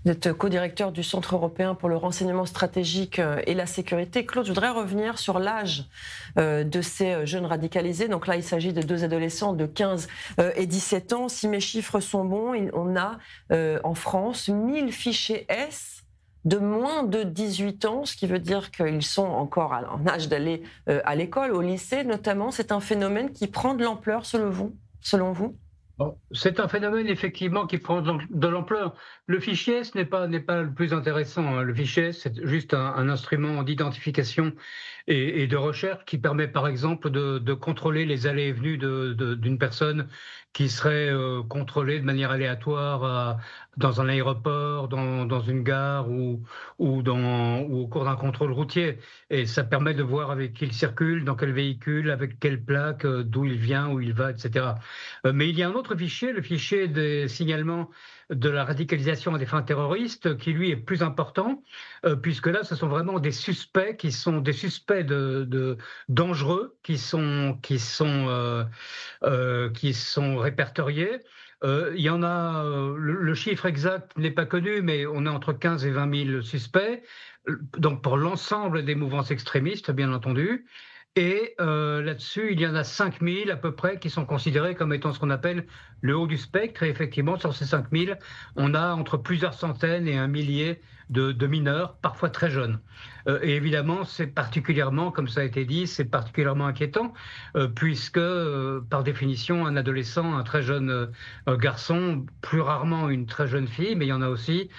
Vous êtes co-directeur du Centre européen pour le renseignement stratégique et la sécurité. Claude, je voudrais revenir sur l'âge de ces jeunes radicalisés. Donc là, il s'agit de deux adolescents de 15 et 17 ans. Si mes chiffres sont bons, on a en France 1000 fichés S de moins de 18 ans, ce qui veut dire qu'ils sont encore en âge d'aller à l'école, au lycée notamment. C'est un phénomène qui prend de l'ampleur selon vous? Bon, c'est un phénomène effectivement qui prend de l'ampleur. Le fichier S n'est pas le plus intéressant, hein. Le fichier S, c'est juste un instrument d'identification et de recherche qui permet par exemple de contrôler les allées et venues d'une personne qui serait contrôlée de manière aléatoire dans un aéroport, dans une gare ou au cours d'un contrôle routier. Et ça permet de voir avec qui il circule, dans quel véhicule, avec quelle plaque, d'où il vient, où il va, etc. Mais il y a un autre fichier, le fichier des signalements de la radicalisation à des fins terroristes, qui lui est plus important, puisque là, ce sont vraiment des suspects qui sont des suspects dangereux, qui sont répertoriés. Il y en a, le chiffre exact n'est pas connu, mais on est entre 15 et 20 000 suspects, donc pour l'ensemble des mouvances extrémistes, bien entendu. Et là-dessus, il y en a 5 000 à peu près qui sont considérés comme étant ce qu'on appelle le haut du spectre. Et effectivement, sur ces 5 000, on a entre plusieurs centaines et un millier de mineurs, parfois très jeunes. Et évidemment, c'est particulièrement, comme ça a été dit, c'est particulièrement inquiétant, puisque, par définition, un adolescent, un très jeune garçon, plus rarement une très jeune fille, mais il y en a aussi,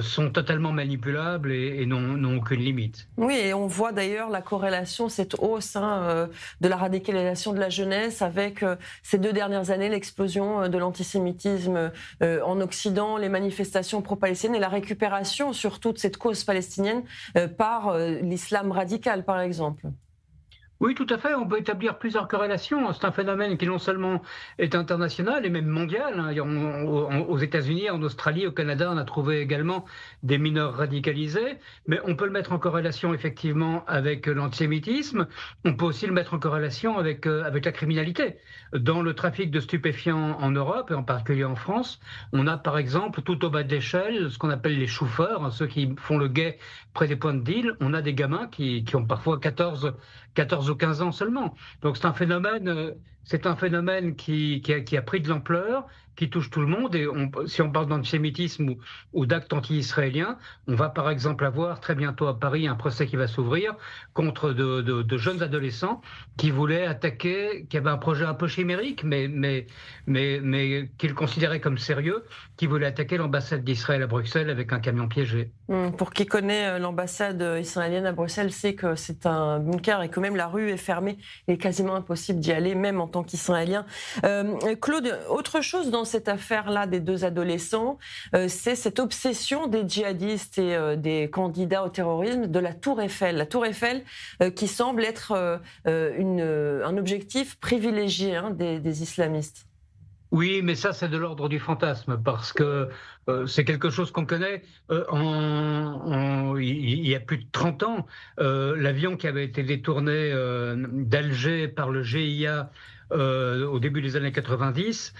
sont totalement manipulables et n'ont aucune limite. Oui, et on voit d'ailleurs la corrélation, cette hausse de la radicalisation de la jeunesse avec ces 2 dernières années, l'explosion de l'antisémitisme en Occident, les manifestations pro-palestiniennes et la récupération surtout de cette cause palestinienne par l'islam radical, par exemple. Oui, tout à fait. On peut établir plusieurs corrélations. C'est un phénomène qui non seulement est international et même mondial, hein. Aux États-Unis, en Australie, au Canada, on a trouvé également des mineurs radicalisés. Mais on peut le mettre en corrélation effectivement avec l'antisémitisme. On peut aussi le mettre en corrélation avec la criminalité. Dans le trafic de stupéfiants en Europe et en particulier en France, on a par exemple tout au bas de l'échelle ce qu'on appelle les chauffeurs, hein, ceux qui font le guet près des points de deal. On a des gamins qui ont parfois 14 ou 15 ans seulement. Donc c'est un phénomène qui a pris de l'ampleur, qui touche tout le monde. Et si on parle d'antisémitisme ou d'actes anti-israéliens, on va par exemple avoir très bientôt à Paris un procès qui va s'ouvrir contre de jeunes adolescents qui voulaient attaquer, qui avaient un projet un peu chimérique, mais qu'ils considéraient comme sérieux, qui voulaient attaquer l'ambassade d'Israël à Bruxelles avec un camion piégé. Pour qui connaît l'ambassade israélienne à Bruxelles, sait que c'est un bunker et que même la rue est fermée. Il est quasiment impossible d'y aller, même en tant qu'Israélien. Claude, autre chose dans cette affaire-là des 2 adolescents, c'est cette obsession des djihadistes et des candidats au terrorisme de la Tour Eiffel. La Tour Eiffel qui semble être un objectif privilégié des islamistes. Oui, mais ça, c'est de l'ordre du fantasme, parce que c'est quelque chose qu'on connaît. Il y a plus de 30 ans, l'avion qui avait été détourné d'Alger par le GIA au début des années 90,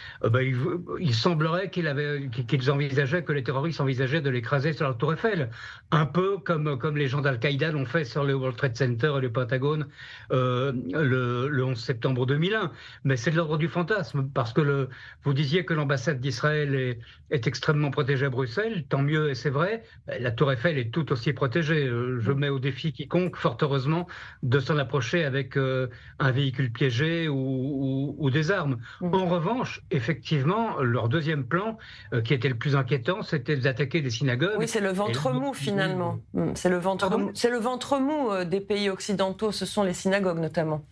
il semblerait qu'ils envisageaient, que les terroristes envisageaient de l'écraser sur la Tour Eiffel, un peu comme les gens d'Al-Qaïda l'ont fait sur le World Trade Center et le Pentagone le 11 septembre 2001. Mais c'est de l'ordre du fantasme, parce que vous disiez que l'ambassade d'Israël est extrêmement protégée à Bruxelles, tant mieux, et c'est vrai. La Tour Eiffel est tout aussi protégée. Je mets au défi quiconque, fort heureusement, de s'en approcher avec un véhicule piégé ou des armes. En revanche, effectivement, leur deuxième plan, qui était le plus inquiétant, c'était d'attaquer des synagogues. Oui, c'est le ventre mou finalement. C'est le ventre mou des pays occidentaux, ce sont les synagogues notamment.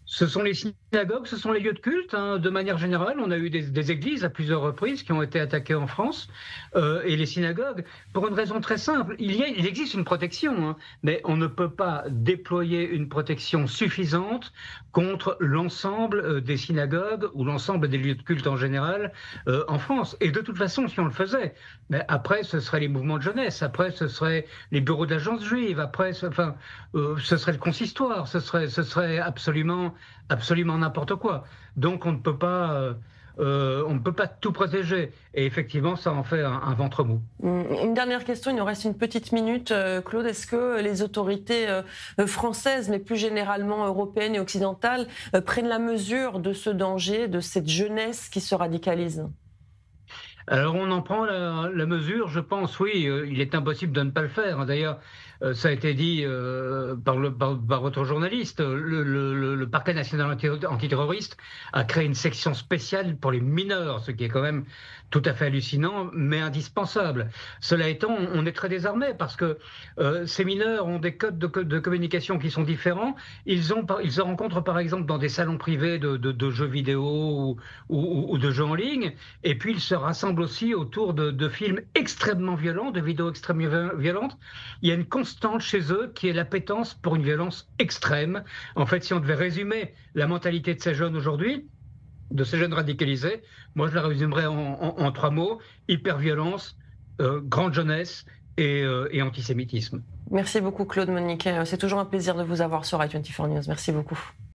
Ce sont les synagogues, ce sont les lieux de culte, hein. De manière générale, on a eu des églises à plusieurs reprises qui ont été attaquées en France, et les synagogues, pour une raison très simple. Il existe une protection, hein, mais on ne peut pas déployer une protection suffisante contre l'ensemble des synagogues ou l'ensemble des lieux de culte en général en France. Et de toute façon, si on le faisait, mais après, ce seraient les mouvements de jeunesse, après, ce seraient les bureaux d'agence juive, après, ce serait le consistoire, ce serait absolument n'importe quoi. Donc on ne peut pas on ne peut pas tout protéger. Et effectivement, ça en fait un ventre mou. Une dernière question, il nous reste une petite minute. Claude, est-ce que les autorités françaises, mais plus généralement européennes et occidentales, prennent la mesure de ce danger, de cette jeunesse qui se radicalise? Alors on en prend la mesure, je pense, oui, il est impossible de ne pas le faire. D'ailleurs, ça a été dit par votre journaliste, le parquet national antiterroriste a créé une section spéciale pour les mineurs, ce qui est quand même tout à fait hallucinant, mais indispensable. Cela étant, on est très désarmé parce que ces mineurs ont des codes de communication qui sont différents. Ils se rencontrent par exemple dans des salons privés de jeux vidéo ou de jeux en ligne, et puis ils se rassemblent aussi autour de films extrêmement violents, de vidéos extrêmement violentes. Il y a une constante chez eux qui est l'appétence pour une violence extrême. En fait, si on devait résumer la mentalité de ces jeunes aujourd'hui, de ces jeunes radicalisés, moi je la résumerais en trois mots: hyperviolence, grande jeunesse et antisémitisme. Merci beaucoup Claude Moniquet. C'est toujours un plaisir de vous avoir sur i24 News. Merci beaucoup.